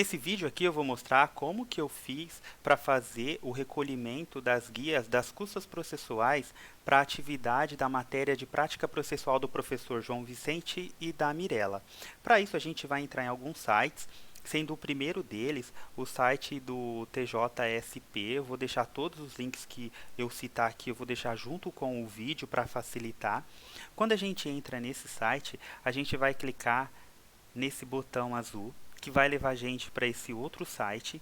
Nesse vídeo aqui eu vou mostrar como que eu fiz para fazer o recolhimento das guias das custas processuais para a atividade da matéria de prática processual do professor João Vicente e da Mirella. Para isso a gente vai entrar em alguns sites, sendo o primeiro deles o site do TJSP. Eu vou deixar todos os links que eu citar aqui, eu vou deixar junto com o vídeo para facilitar. Quando a gente entra nesse site, a gente vai clicar nesse botão azul, que vai levar a gente para esse outro site,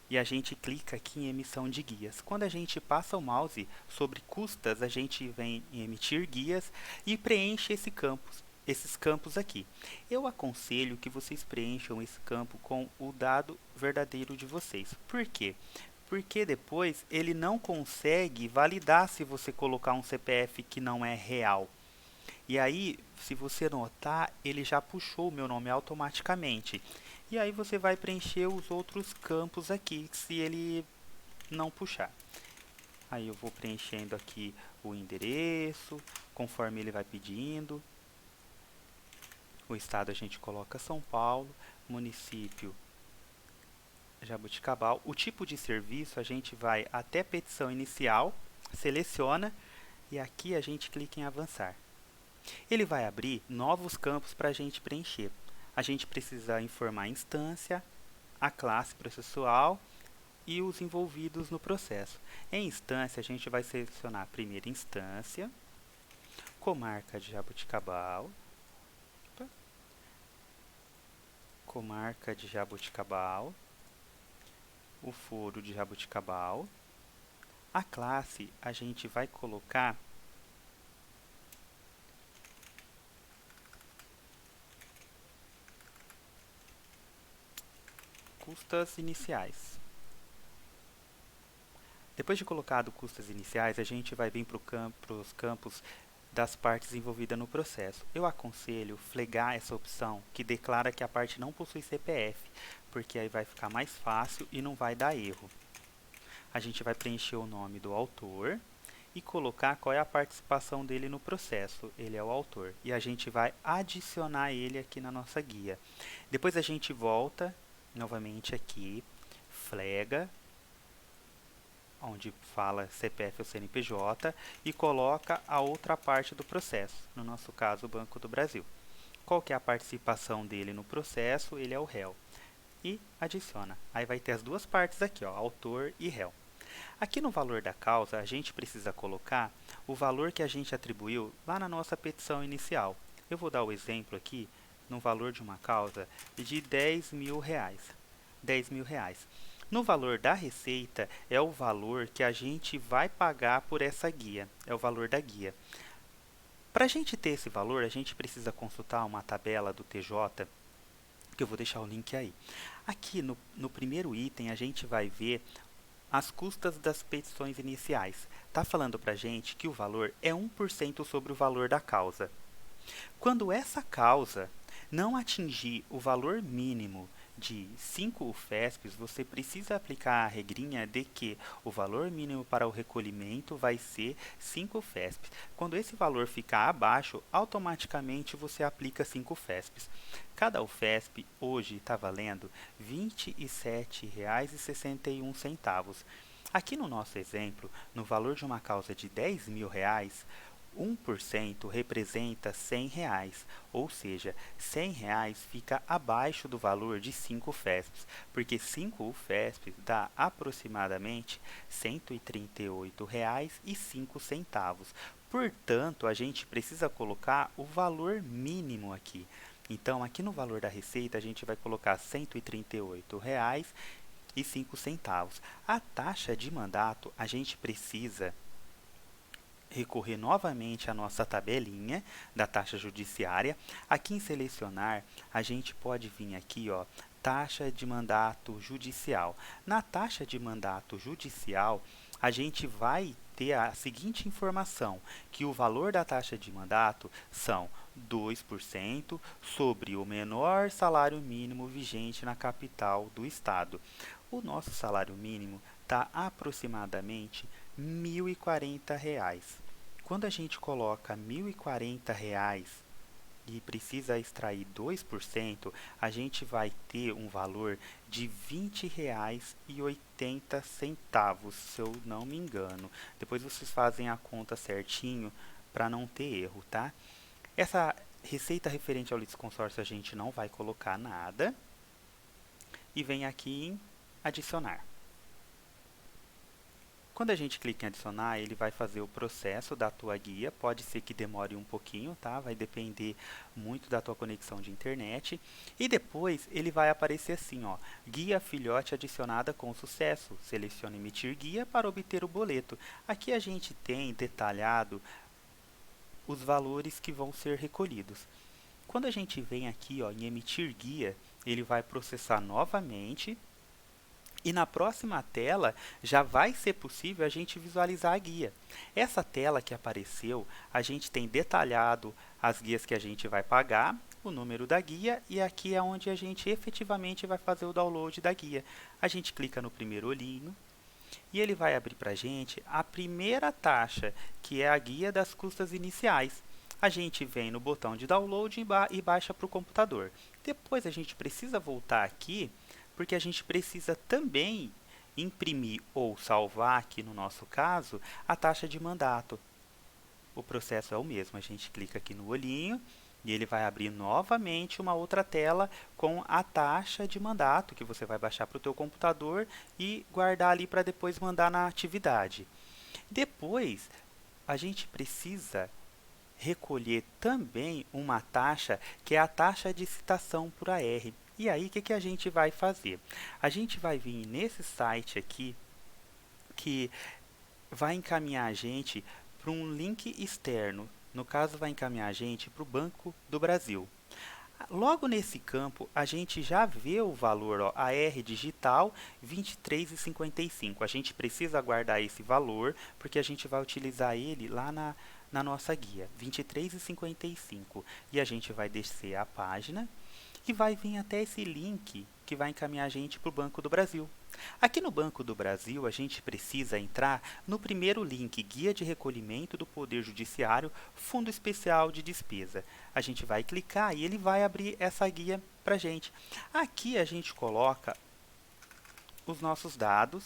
e a gente clica aqui em emissão de guias. Quando a gente passa o mouse sobre custas, a gente vem em emitir guias e preenche esses campos aqui. Eu aconselho que vocês preencham esse campo com o dado verdadeiro de vocês. Por quê? Porque depois ele não consegue validar se você colocar um CPF que não é real. E aí, se você notar, ele já puxou o meu nome automaticamente. E aí você vai preencher os outros campos aqui, se ele não puxar. Aí eu vou preenchendo aqui o endereço, conforme ele vai pedindo. O estado a gente coloca São Paulo, município Jaboticabal. O tipo de serviço a gente vai até petição inicial, seleciona e aqui a gente clica em avançar. Ele vai abrir novos campos para a gente preencher. A gente precisa informar a instância, a classe processual e os envolvidos no processo. Em instância, a gente vai selecionar a primeira instância, comarca de Jaboticabal, o foro de Jaboticabal. A classe, a gente vai colocar custas iniciais. Depois de colocado custas iniciais, a gente vai vir para os campos das partes envolvidas no processo. Eu aconselho flegar essa opção que declara que a parte não possui CPF, porque aí vai ficar mais fácil e não vai dar erro. A gente vai preencher o nome do autor e colocar qual é a participação dele no processo. Ele é o autor. E a gente vai adicionar ele aqui na nossa guia. Depois a gente volta novamente aqui, flega, onde fala CPF ou CNPJ, e coloca a outra parte do processo, no nosso caso o Banco do Brasil. Qual que é a participação dele no processo? Ele é o réu. E adiciona. Aí vai ter as duas partes aqui, ó, autor e réu. Aqui no valor da causa, a gente precisa colocar o valor que a gente atribuiu lá na nossa petição inicial. Eu vou dar o exemplo aqui, no valor de uma causa de R$10.000. R$10.000. No valor da receita é o valor que a gente vai pagar por essa guia, é o valor da guia. Para a gente ter esse valor, a gente precisa consultar uma tabela do TJ, que eu vou deixar o link aí. Aqui no primeiro item a gente vai ver as custas das petições iniciais. Está falando para a gente que o valor é 1% sobre o valor da causa. Quando essa causa não atingir o valor mínimo de 5 UFESPs, você precisa aplicar a regrinha de que o valor mínimo para o recolhimento vai ser 5 UFESPs. Quando esse valor ficar abaixo, automaticamente você aplica 5 UFESPs. Cada UFESP hoje está valendo R$ 27,61. Aqui no nosso exemplo, no valor de uma causa de R$10.000, 1% representa R$100, ou seja, R$100 fica abaixo do valor de 5 UFESPs, porque 5 UFESPs dá aproximadamente R$138,05. Portanto, a gente precisa colocar o valor mínimo aqui. Então, aqui no valor da receita, a gente vai colocar R$138,05. A taxa de mandato, a gente precisa recorrer novamente à nossa tabelinha da taxa judiciária. Aqui em selecionar, a gente pode vir aqui, ó, taxa de mandato judicial. Na taxa de mandato judicial, a gente vai ter a seguinte informação, que o valor da taxa de mandato são 2% sobre o menor salário mínimo vigente na capital do estado. O nosso salário mínimo está aproximadamente R$1.040. Quando a gente coloca R$1.040 e precisa extrair 2%, a gente vai ter um valor de R$ 20,80, se eu não me engano. Depois vocês fazem a conta certinho para não ter erro, tá? Essa receita referente ao litisconsórcio a gente não vai colocar nada. E vem aqui em adicionar. Quando a gente clica em adicionar, ele vai fazer o processo da tua guia. Pode ser que demore um pouquinho, tá? Vai depender muito da tua conexão de internet. E depois ele vai aparecer assim, ó, guia filhote adicionada com sucesso. Selecione emitir guia para obter o boleto. Aqui a gente tem detalhado os valores que vão ser recolhidos. Quando a gente vem aqui, ó, em emitir guia, ele vai processar novamente. E na próxima tela já vai ser possível a gente visualizar a guia. Essa tela que apareceu, a gente tem detalhado as guias que a gente vai pagar, o número da guia, e aqui é onde a gente efetivamente vai fazer o download da guia. A gente clica no primeiro olhinho e ele vai abrir para a gente a primeira taxa, que é a guia das custas iniciais. A gente vem no botão de download e baixa para o computador. Depois a gente precisa voltar aqui, porque a gente precisa também imprimir ou salvar, aqui no nosso caso, a taxa de mandato. O processo é o mesmo, a gente clica aqui no olhinho e ele vai abrir novamente uma outra tela com a taxa de mandato, que você vai baixar para o teu computador e guardar ali para depois mandar na atividade. Depois, a gente precisa recolher também uma taxa, que é a taxa de citação por AR. E aí, o que a gente vai fazer? A gente vai vir nesse site aqui, que vai encaminhar a gente para um link externo. No caso, vai encaminhar a gente para o Banco do Brasil. Logo nesse campo, a gente já vê o valor, ó, AR digital 23,55. A gente precisa guardar esse valor, porque a gente vai utilizar ele lá na nossa guia, 23,55. E a gente vai descer a página e vai vir até esse link que vai encaminhar a gente para o Banco do Brasil. Aqui no Banco do Brasil, a gente precisa entrar no primeiro link, Guia de Recolhimento do Poder Judiciário, Fundo Especial de Despesa. A gente vai clicar e ele vai abrir essa guia para a gente. Aqui a gente coloca os nossos dados.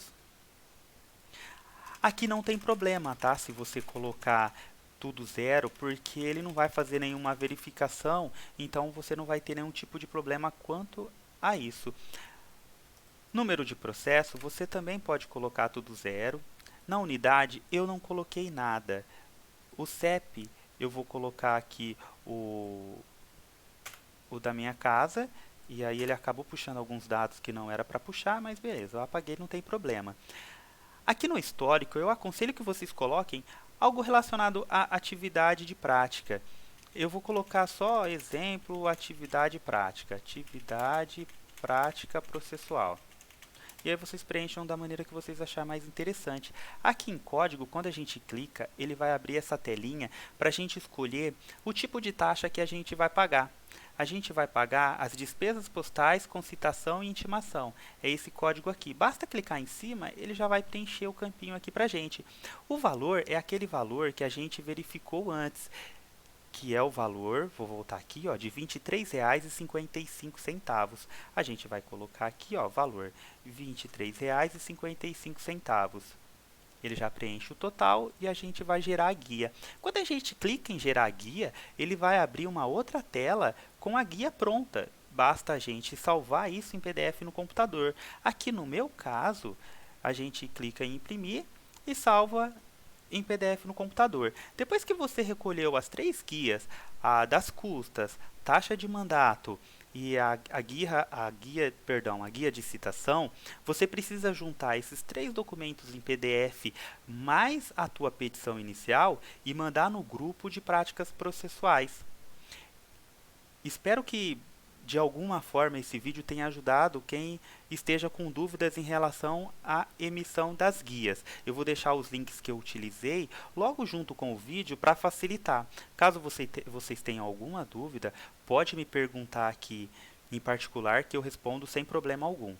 Aqui não tem problema, tá? Se você colocar tudo zero, porque ele não vai fazer nenhuma verificação, então você não vai ter nenhum tipo de problema quanto a isso. Número de processo, você também pode colocar tudo zero. Na unidade, eu não coloquei nada. O CEP, eu vou colocar aqui o da minha casa, e aí ele acabou puxando alguns dados que não era para puxar, mas beleza, eu apaguei, não tem problema. Aqui no histórico, eu aconselho que vocês coloquem algo relacionado à atividade de prática. Eu vou colocar só exemplo, atividade prática processual. E aí vocês preencham da maneira que vocês acharem mais interessante. Aqui em código, quando a gente clica, ele vai abrir essa telinha para a gente escolher o tipo de taxa que a gente vai pagar. A gente vai pagar as despesas postais com citação e intimação. É esse código aqui. Basta clicar em cima, ele já vai preencher o campinho aqui para a gente. O valor é aquele valor que a gente verificou antes, que é o valor, vou voltar aqui, ó, de R$ 23,55. A gente vai colocar aqui, ó, valor R$ 23,55. Ele já preenche o total e a gente vai gerar a guia. Quando a gente clica em gerar a guia, ele vai abrir uma outra tela com a guia pronta. Basta a gente salvar isso em PDF no computador. Aqui no meu caso, a gente clica em imprimir e salva em PDF no computador. Depois que você recolheu as 3 guias, a das custas, taxa de mandato e a guia de citação, você precisa juntar esses 3 documentos em PDF mais a tua petição inicial e mandar no grupo de práticas processuais. Espero que de alguma forma esse vídeo tenha ajudado quem esteja com dúvidas em relação à emissão das guias. Eu vou deixar os links que eu utilizei logo junto com o vídeo para facilitar. Caso vocês tenham alguma dúvida, pode me perguntar aqui em particular que eu respondo sem problema algum.